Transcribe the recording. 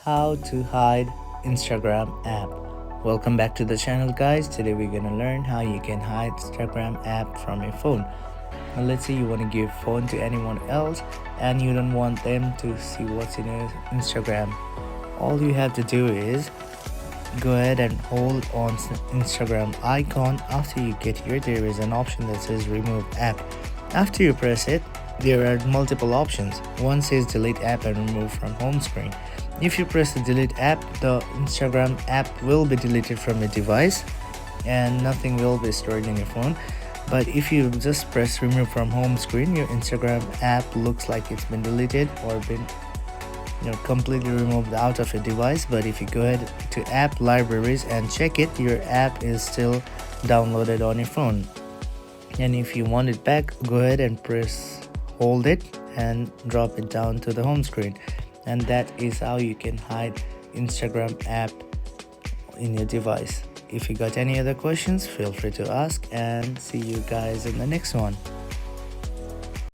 how to hide Instagram app. Welcome back to the channel, guys. Today we're gonna learn how you can hide Instagram app from your phone. Now let's say you want to give phone to anyone else and you don't want them to see what's in your Instagram. All you have to do is go ahead and hold on Instagram icon. After you get here, there is an option that says remove app. After you press it, there are multiple options. One says delete app and remove from home screen. If you press the delete app, the Instagram app will be deleted from your device and nothing will be stored in your phone. But if you just press remove from home screen, your Instagram app looks like it's been deleted or been completely removed out of your device. But if you go ahead to app libraries and check it, your app is still downloaded on your phone. And if you want it back, go ahead and hold it and drop it down to the home screen. And that is how you can hide Instagram app in your device. If you got any other questions, feel free to ask, and see you guys in the next one.